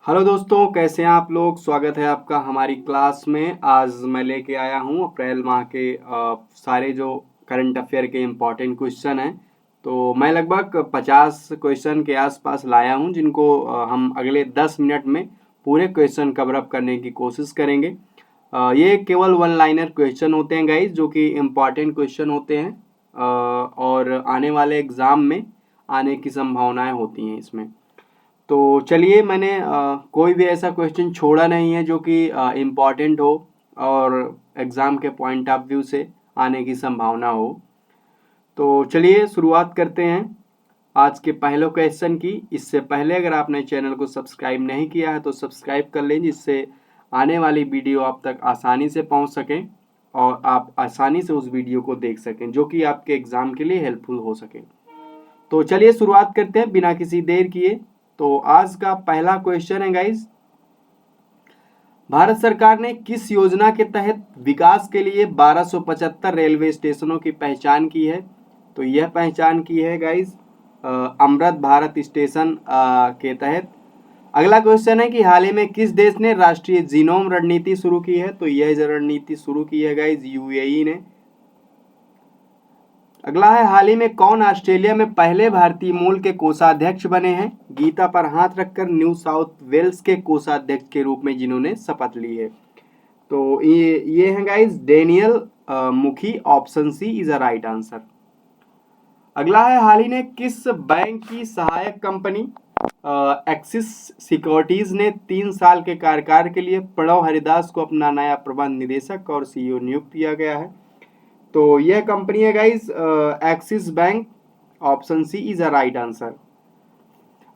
Hello दोस्तों, कैसे हैं आप लोग। स्वागत है आपका हमारी क्लास में। आज मैं लेके आया हूँ अप्रैल माह के सारे जो करंट अफेयर के इम्पोर्टेंट क्वेश्चन हैं। तो मैं लगभग 50 क्वेश्चन के आसपास लाया हूँ, जिनको हम अगले 10 मिनट में पूरे क्वेश्चन कवर अप करने की कोशिश करेंगे। ये केवल वन लाइनर क्वेश्चन होते हैं गाइज, जो कि इम्पॉर्टेंट क्वेश्चन होते हैं और आने वाले एग्ज़ाम में आने की संभावनाएं होती हैं इसमें। तो चलिए, मैंने कोई भी ऐसा क्वेश्चन छोड़ा नहीं है जो कि इम्पॉर्टेंट हो और एग्ज़ाम के पॉइंट ऑफ व्यू से आने की संभावना हो। तो चलिए शुरुआत करते हैं आज के पहले क्वेश्चन की। इससे पहले अगर आपने चैनल को सब्सक्राइब नहीं किया है तो सब्सक्राइब कर लें, जिससे आने वाली वीडियो आप तक आसानी से पहुंच सकें और आप आसानी से उस वीडियो को देख सकें, जो कि आपके एग्ज़ाम के लिए हेल्पफुल हो सके। तो चलिए शुरुआत करते हैं बिना किसी देर किए। तो आज का पहला क्वेश्चन है गाइज, भारत सरकार ने किस योजना के तहत विकास के लिए 1275 रेलवे स्टेशनों की पहचान की है। तो यह पहचान की है गाइज अमृत भारत स्टेशन के तहत। अगला क्वेश्चन है कि हाल ही में किस देश ने राष्ट्रीय जीनोम रणनीति शुरू की है। तो यह रणनीति शुरू की है गाइज यूएई ने। अगला है, हाल ही में कौन ऑस्ट्रेलिया में पहले भारतीय मूल के कोषाध्यक्ष बने हैं। गीता पर हाथ रखकर न्यू साउथ वेल्स के कोषाध्यक्ष के रूप में जिन्होंने शपथ ली है। तो ये है guys Daniel Mukhi. Option C is a right answer. अगला है, हाल ही में किस बैंक की सहायक कंपनी एक्सिस सिक्योरिटीज ने 3 साल के कार्यकाल के लिए प्रणव हरिदास को अपना नया प्रबंध निदेशक और सीईओ नियुक्त किया गया है। तो यह कंपनी है guys Axis Bank. Option C is a right answer.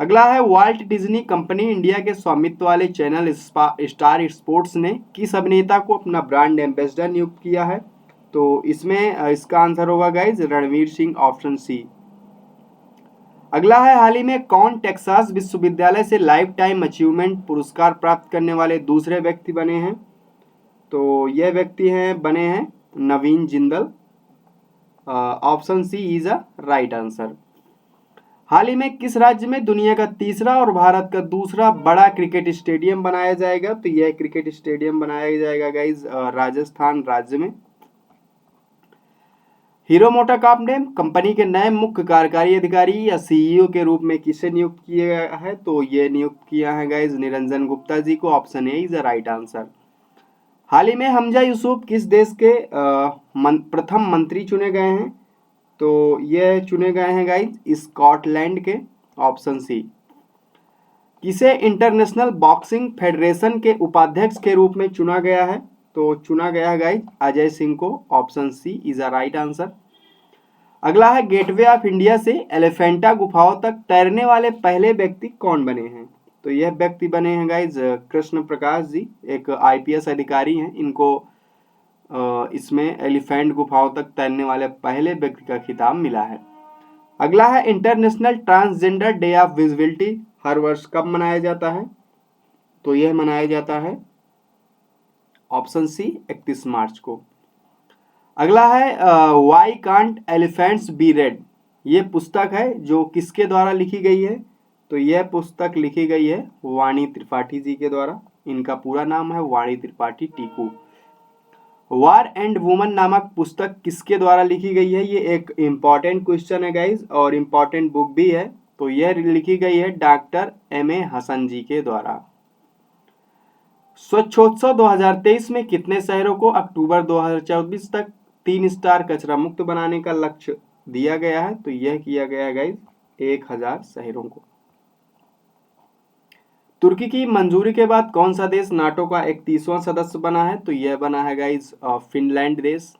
अगला है, वाल्ट डिज्नी कंपनी इंडिया के स्वामित्व वाले चैनल स्टार स्पोर्ट्स ने किस अभिनेता को अपना ब्रांड एम्बेसडर नियुक्त किया है। तो इसमें इसका आंसर होगा guys Ranveer Singh. Option C. अगला है, हाल ही में कौन टेक्सास विश्वविद्यालय से लाइफ टाइम अचीवमेंट पुरस्कार प्राप्त करने वाले दूसरे व्यक्ति बने हैं। तो यह व्यक्ति हैं बने हैं Naveen Jindal. Option C is a right answer. हाल ही में किस राज्य में दुनिया का तीसरा और भारत का दूसरा बड़ा क्रिकेट स्टेडियम बनाया जाएगा। तो यह क्रिकेट स्टेडियम बनाया जाएगा गाइज राजस्थान राज्य में। हीरो मोटोकॉर्प ने कंपनी के नए मुख्य कार्यकारी अधिकारी या सीईओ के रूप में किसे नियुक्त किया गया है। तो यह नियुक्त किया है गाइज निरंजन गुप्ता जी को। Option A is the right answer. हाल ही में हमजा यूसुफ किस देश के प्रथम मंत्री चुने गए हैं। तो ये चुने गए हैं गाइज स्कॉटलैंड के। Option C. किसे इंटरनेशनल बॉक्सिंग फेडरेशन के उपाध्यक्ष के रूप में चुना गया है। तो चुना गया है गाइज अजय सिंह को। Option C is a right answer. अगला है, गेटवे ऑफ इंडिया से एलिफेंटा गुफाओं तक तैरने वाले पहले व्यक्ति कौन बने हैं। तो यह व्यक्ति बने हैं गाइज कृष्ण प्रकाश जी, एक आईपीएस अधिकारी हैं। इनको इसमें एलिफेंट गुफाओं तक तैरने वाले पहले व्यक्ति का खिताब मिला है। अगला है, international transgender day of visibility हर वर्ष कब मनाया जाता है। तो यह मनाया जाता है ऑप्शन सी 31 मार्च को। अगला है, why can't elephants be red. ये पुस्तक है जो किसके द्वारा लिखी गई है। तो यह पुस्तक लिखी गई है वाणी त्रिपाठी जी के द्वारा। इनका पूरा नाम है वाणी Tripathi Tiku. War and woman नामक पुस्तक किसके द्वारा लिखी गई है। ये एक इम्पॉर्टेंट क्वेश्चन है गाइज और इम्पॉर्टेंट बुक भी है। तो यह लिखी गई है डॉक्टर एम.ए. हसन जी के द्वारा। स्वच्छोत्सव 2023 में कितने शहरों को अक्टूबर 2024 तक 3 स्टार कचरा मुक्त बनाने का लक्ष्य दिया गया है। तो यह किया गया है गाइज 1000 शहरों को। तुर्की की मंजूरी के बाद कौन सा देश नाटो का 31वां सदस्य बना है। तो यह बना है गाइज फिनलैंड देश।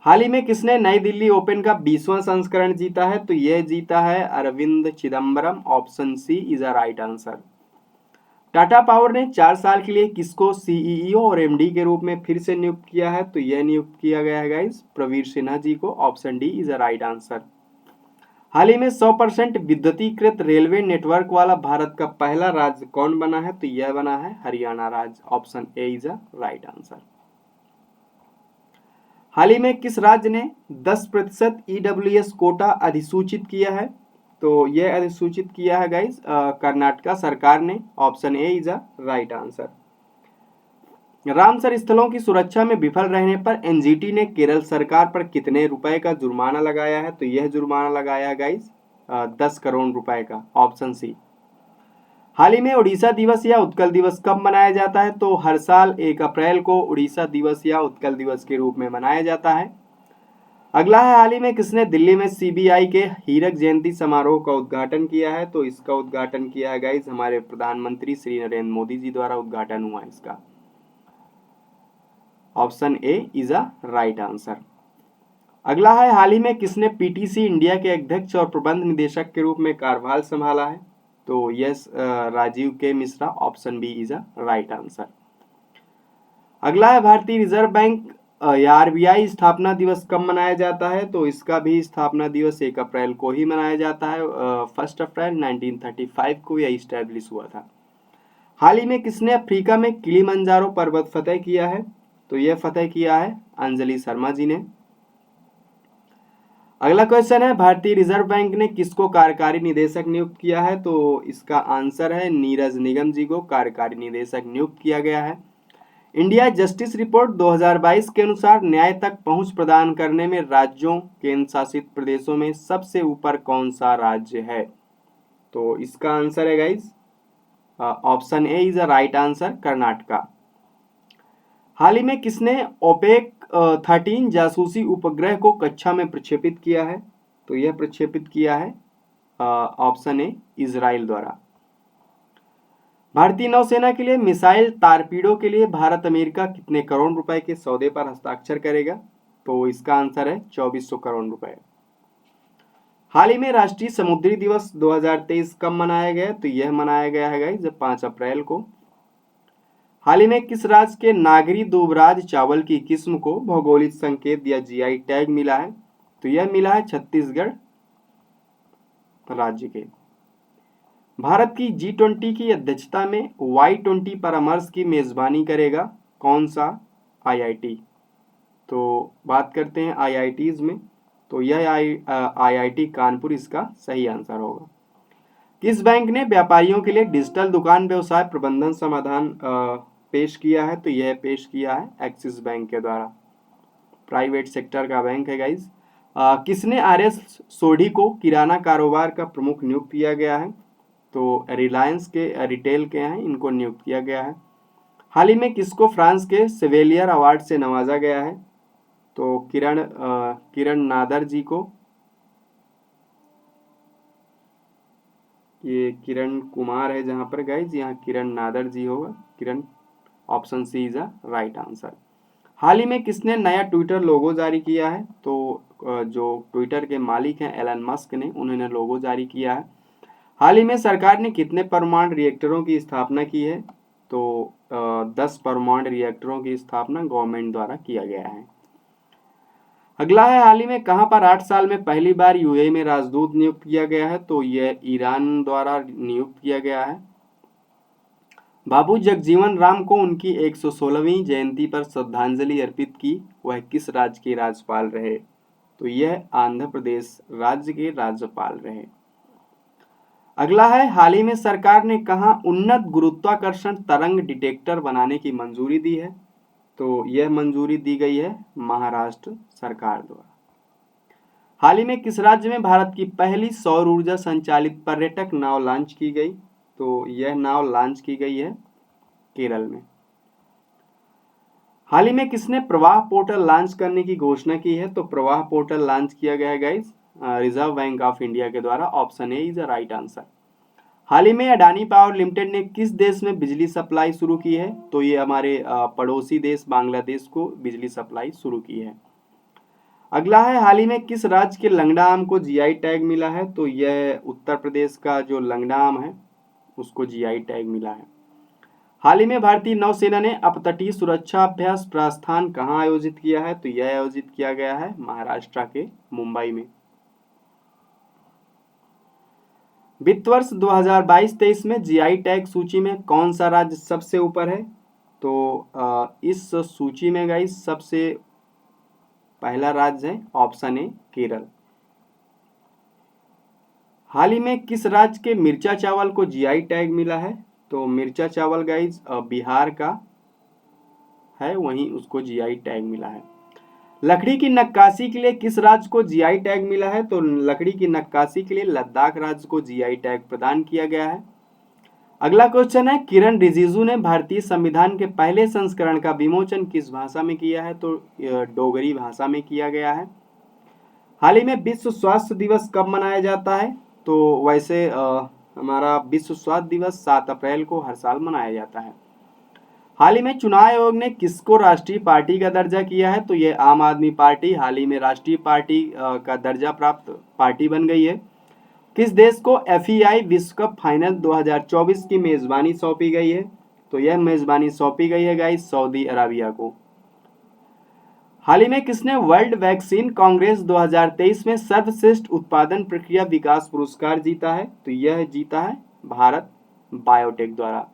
हाल ही में किसने नई दिल्ली ओपन का 20वां संस्करण जीता है। तो यह जीता है Arvind Chidambaram. Option C is a right answer. Tata power ने 4 साल के लिए किसको सीईओ और एमडी के रूप में फिर से नियुक्त किया है। तो यह नियुक्त किया गया है गाइज प्रवीर सिन्हा जी को। Option D is a right answer. हाल ही में 100% विद्युतीकृत रेलवे नेटवर्क वाला भारत का पहला राज्य कौन बना है। तो यह बना है हरियाणा राज्य। Option A is a right answer. हाल ही में किस राज्य ने 10% ईडब्ल्यूएस कोटा अधिसूचित किया है। तो यह अधिसूचित किया है गाइज कर्नाटका सरकार ने। Option A is a right answer. Ramsar स्थलों की सुरक्षा में विफल रहने पर एनजीटी ने केरल सरकार पर कितने रुपए का जुर्माना लगाया है? तो यह जुर्माना लगाया है गाइज 10 करोड़ रुपए का। Option C. हाल ही में उड़ीसा दिवस या उत्कल दिवस कब मनाया जाता है? तो हर साल 1 अप्रैल को उड़ीसा दिवस या उत्कल दिवस के रूप में मनाया जाता है। अगला है, हाल ही में किसने दिल्ली में सीबीआई के हीरक जयंती समारोह का उद्घाटन किया है? तो इसका उद्घाटन किया है गाइज हमारे प्रधानमंत्री श्री नरेंद्र मोदी जी द्वारा उद्घाटन हुआ है इसका। Option A is a right answer. अगला है, हाल ही में किसने पीटीसी इंडिया के अध्यक्ष और प्रबंध निदेशक के रूप में कार्यभार संभाला है? तो yes, Rajiv K Mishra. Option B is a right answer. अगला है, भारतीय रिजर्व बैंक या आरबीआई स्थापना दिवस कब मनाया जाता है? तो इसका भी स्थापना दिवस 1 अप्रैल को ही मनाया जाता है। 1 अप्रैल 1935 को यह इस्टेब्लिश हुआ था। हाल ही में किसने अफ्रीका में किलिमंजारो पर्वत फतेह किया है? तो यह फतेह किया है अंजलि शर्मा जी ने। अगला क्वेश्चन है, भारतीय रिजर्व बैंक ने किसको कार्यकारी निदेशक नियुक्त किया है? तो इसका आंसर है नीरज निगम जी को कार्यकारी निदेशक नियुक्त किया गया है। इंडिया जस्टिस रिपोर्ट 2022 के अनुसार न्याय तक पहुंच प्रदान करने में राज्यों केंद्र शासित प्रदेशों में सबसे ऊपर कौन सा राज्य है? तो इसका आंसर है guys option A is a right answer, Karnataka. हाल ही में किसने ओपेक 13 जासूसी उपग्रह को कक्षा में प्रक्षेपित किया है? तो यह प्रक्षेपित किया है ऑप्शन ए इजराइल द्वारा। भारतीय नौसेना के लिए मिसाइल तारपीडो के लिए भारत अमेरिका कितने करोड़ रुपए के सौदे पर हस्ताक्षर करेगा? तो इसका आंसर है 2400 करोड़ रुपए। हाल ही में राष्ट्रीय समुद्री दिवस 2023 कब मनाया गया? तो यह मनाया गया है गाइस 5 अप्रैल को। हाल ही में किस राज्य के नागरी दुबराज चावल की किस्म को भौगोलिक संकेत या जीआई टैग मिला है? तो यह मिला है छत्तीसगढ़ राज्य के। भारत की G20 की अध्यक्षता में Y20 परामर्श की मेजबानी करेगा कौन सा IIT? तो बात करते हैं IITs में, तो यह IIT कानपुर इसका सही आंसर होगा। किस बैंक ने व्यापारियों के लिए डिजिटल दुकान व्यवसाय प्रबंधन समाधान पेश किया है? तो यह पेश किया है एक्सिस बैंक के द्वारा। प्राइवेट सेक्टर का बैंक है गाइज। किसने RS सोढ़ी को किराना कारोबार का प्रमुख नियुक्त किया गया है? तो रिलायंस के रिटेल के हैं, इनको नियुक्त किया गया है। हाल ही में किसको फ्रांस के सेवेलियर अवार्ड से नवाजा गया है? तो किरण नादर जी को। ये किरण कुमार है जहां पर गाइज, यहाँ किरण नादर जी होगा। Kiran, option C is a right answer. हाल ही में किसने नया ट्विटर लोगो जारी किया है? तो जो ट्विटर के मालिक हैं एलन मस्क ने, उन्होंने लोगो जारी किया है। हाल ही में सरकार ने कितने परमाणु रिएक्टरों की स्थापना की है? तो 10 परमाणु रिएक्टरों की स्थापना गवर्नमेंट द्वारा किया गया है। अगला है, हाल ही में कहां पर 8 साल में पहली बार यूएई में राजदूत नियुक्त किया गया है? तो यह ईरान द्वारा नियुक्त किया गया है। बाबू जगजीवन राम को उनकी 116वीं जयंती पर श्रद्धांजलि अर्पित की वह किस राज्य के राज्यपाल रहे? तो यह आंध्र प्रदेश राज्य के राज्यपाल रहे। अगला है, हाल ही में सरकार ने कहां उन्नत गुरुत्वाकर्षण तरंग डिटेक्टर बनाने की मंजूरी दी है? तो यह मंजूरी दी गई है महाराष्ट्र सरकार द्वारा। हाल ही में किस राज्य में भारत की पहली सौर ऊर्जा संचालित पर्यटक नाव लॉन्च की गई? तो यह नाव लॉन्च की गई है केरल में। हाल ही में किसने प्रवाह पोर्टल लॉन्च करने की घोषणा की है? तो प्रवाह पोर्टल लॉन्च किया गया है guys Reserve Bank of India के द्वारा। Option A is the right answer. हाल ही में अडानी पावर लिमिटेड ने किस देश में बिजली सप्लाई शुरू की है? तो ये हमारे पड़ोसी देश बांग्लादेश को बिजली सप्लाई शुरू की है। अगला है, हाल ही में किस राज्य के लंगड़ा आम को जीआई टैग मिला है? तो यह उत्तर प्रदेश का जो लंगड़ा आम है उसको जीआई टैग मिला है। हाल ही में भारतीय नौसेना ने अपतटीय सुरक्षा अभ्यास प्रस्थान कहां आयोजित किया है? तो यह आयोजित किया गया है महाराष्ट्र के मुंबई में। वित्त वर्ष 2022-23 में जीआई टैग सूची में कौन सा राज्य सबसे ऊपर है? तो इस सूची में गाइस सबसे पहला राज्य है ऑप्शन ए केरल। हाल ही में किस राज्य के मिर्चा चावल को जीआई टैग मिला है? तो मिर्चा चावल गाइज बिहार का है, वहीं उसको जीआई टैग मिला है। लकड़ी की नक्काशी के लिए किस राज्य को जीआई टैग मिला है? तो लकड़ी की नक्काशी के लिए लद्दाख राज्य को जीआई टैग प्रदान किया गया है। अगला क्वेश्चन है, किरण रिजिजू ने भारतीय संविधान के पहले संस्करण का विमोचन किस भाषा में किया है? तो डोगरी भाषा में किया गया है। हाल ही में विश्व स्वास्थ्य दिवस कब मनाया जाता है? तो वैसे हमारा विश्व स्वास्थ्य दिवस 7 अप्रैल को हर साल मनाया जाता है। हाल ही में चुनाव आयोग ने किसको राष्ट्रीय पार्टी का दर्जा किया है? तो ये आम आदमी पार्टी हाल ही में राष्ट्रीय पार्टी का दर्जा प्राप्त पार्टी बन गई है। किस देश को एफआई विश्व कप फाइनल 2024 की मेजबानी सौंपी गई है? तो यह मेजबानी सौंपी गई है गाइस सऊदी अरबिया को। हाल ही में किसने वर्ल्ड वैक्सीन कांग्रेस 2023 में सर्वश्रेष्ठ उत्पादन प्रक्रिया विकास पुरस्कार जीता है? तो यह जीता है भारत बायोटेक द्वारा।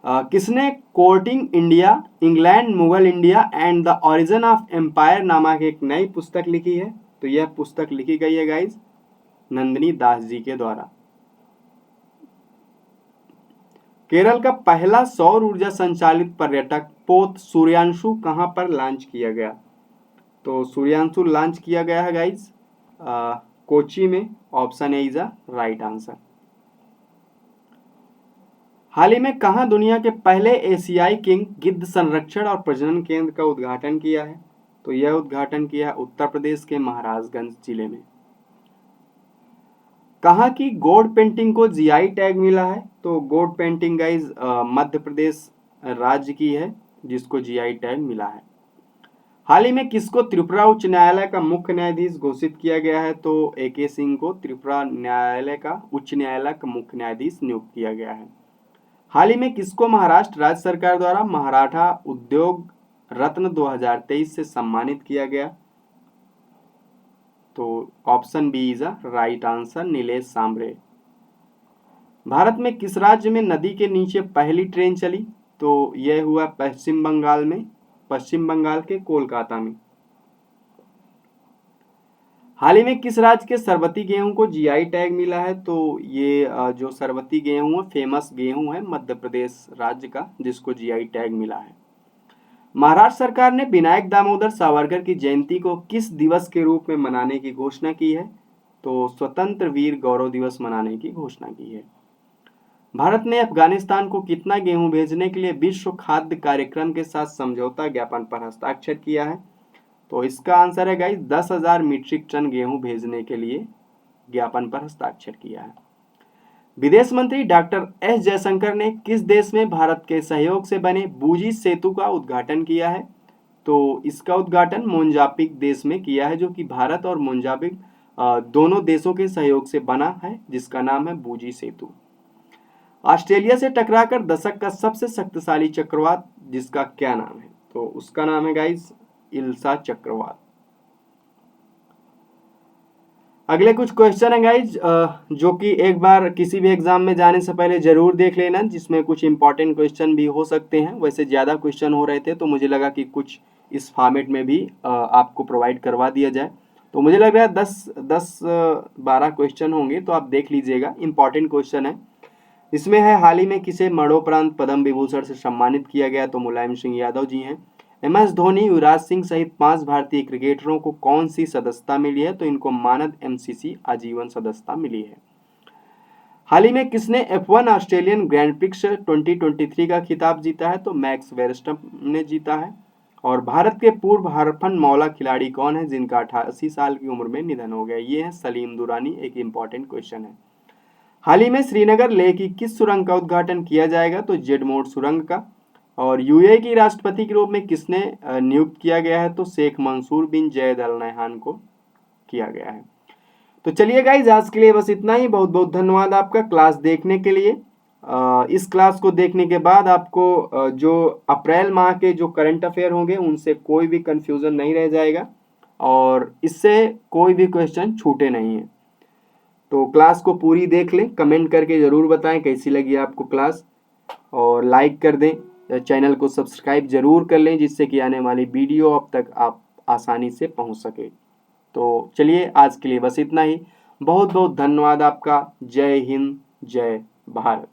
किसने courting India, England, Mughal India and the origin of empire नामक एक नई पुस्तक लिखी है? तो यह पुस्तक लिखी गई है गाइज नंदिनी दास जी के द्वारा। केरल का पहला सौर ऊर्जा संचालित पर्यटक पोत सूर्यांशु कहां पर लॉन्च किया गया? तो सूर्यांशु लॉन्च किया गया है गाइज कोची में। Option A is a right answer. हाल ही में कहां दुनिया के पहले एशियाई किंग गिद्ध संरक्षण और प्रजनन केंद्र का उद्घाटन किया है? तो यह उद्घाटन किया है उत्तर प्रदेश के महाराजगंज जिले में। कहाँ की गोड पेंटिंग को जीआई टैग मिला है? तो गोड पेंटिंग गाइज मध्य प्रदेश राज्य की है जिसको जीआई टैग मिला है। हाल ही में किसको त्रिपुरा उच्च न्यायालय का मुख्य न्यायाधीश घोषित किया गया है? तो एके सिंह को त्रिपुरा न्यायालय का उच्च न्यायालय का मुख्य न्यायाधीश नियुक्त किया गया है। हाल ही में किसको महाराष्ट्र राज्य सरकार द्वारा मराठा उद्योग रत्न 2023 से सम्मानित किया गया? तो option B is a right answer, Nilesh Sambare. Bharat में किस राज्य में नदी के नीचे पहली ट्रेन चली? तो यह हुआ पश्चिम बंगाल में, पश्चिम बंगाल के कोलकाता में। हाल ही में किस राज्य के सरबती गेहूं को जीआई टैग मिला है? तो ये जो सरबती गेहूं है फेमस गेहूं है मध्य प्रदेश राज्य का जिसको जीआई टैग मिला है। महाराष्ट्र सरकार ने विनायक दामोदर सावरकर की जयंती को किस दिवस के रूप में मनाने की घोषणा की है? तो स्वतंत्र वीर गौरव दिवस मनाने की घोषणा की है। भारत ने अफगानिस्तान को कितना गेहूं भेजने के लिए विश्व खाद्य कार्यक्रम के साथ समझौता ज्ञापन पर हस्ताक्षर किया है? तो इसका आंसर है गाइस 10,000 मीट्रिक टन गेहूं भेजने के लिए ज्ञापन पर हस्ताक्षर किया है। विदेश मंत्री डॉक्टर एस जयशंकर ने किस देश में भारत के सहयोग से बने बूजी सेतु का उद्घाटन किया है? तो इसका उद्घाटन मोजाम्बिक देश में किया है जो कि भारत और मोजाम्बिक दोनों देशों के सहयोग से बना है जिसका नाम है बूजी सेतु। ऑस्ट्रेलिया से टकराकर दशक का सबसे शक्तिशाली चक्रवात जिसका क्या नाम है? तो उसका नाम है गाइस इल्सा चक्रवात। अगले कुछ क्वेश्चन है गाइज जो कि एक बार किसी भी एग्जाम में जाने से पहले जरूर देख लेना जिसमें कुछ इंपॉर्टेंट क्वेश्चन भी हो सकते हैं। वैसे ज़्यादा क्वेश्चन हो रहे थे तो मुझे लगा कि कुछ इस फॉर्मेट में भी आपको प्रोवाइड करवा दिया जाए। तो मुझे लग रहा है 10-12 क्वेश्चन होंगे तो आप देख लीजिएगा। इंपॉर्टेंट क्वेश्चन है। इसमें है हाल ही में किसे मरणोपरांत पद्म विभूषण से सम्मानित किया गया? तो मुलायम सिंह यादव जी हैं। एमएस धोनी, युवराज सिंह सहित 5 भारतीय क्रिकेटरों को कौन सी सदस्यता मिली है? तो इनको मानद एमसीसी आजीवन सदस्यता मिली है। हाल ही में किसने F1 ऑस्ट्रेलियन ग्रैंड प्रिक्स 2023 का खिताब जीता है? तो मैक्स वेरस्टैपेन ने जीता है। और भारत के पूर्व हरफन मौला खिलाड़ी कौन है जिनका 88 साल की उम्र में निधन हो गया? ये है सलीम दुरानी। एक इंपॉर्टेंट क्वेश्चन है। हाल ही में श्रीनगर लेह की किस सुरंग का उद्घाटन किया जाएगा? तो जेड मोड सुरंग का। और यूएई की राष्ट्रपति के रूप में किसने नियुक्त किया गया है? तो शेख मंसूर बिन जैद अल नहयान को किया गया है। तो चलिए गाइज आज के लिए बस इतना ही। बहुत बहुत धन्यवाद आपका क्लास देखने के लिए। इस क्लास को देखने के बाद आपको जो अप्रैल माह के जो करंट अफेयर होंगे उनसे कोई भी कंफ्यूजन नहीं रह जाएगा और इससे कोई भी क्वेश्चन छूटे नहीं है। तो क्लास को पूरी देख लें, कमेंट करके ज़रूर बताएं कैसी लगी आपको क्लास और लाइक कर दें। चैनल को सब्सक्राइब जरूर कर लें जिससे कि आने वाली वीडियो अब तक आप आसानी से पहुंच सके। तो चलिए आज के लिए बस इतना ही। बहुत बहुत धन्यवाद आपका। जय हिंद, जय भारत।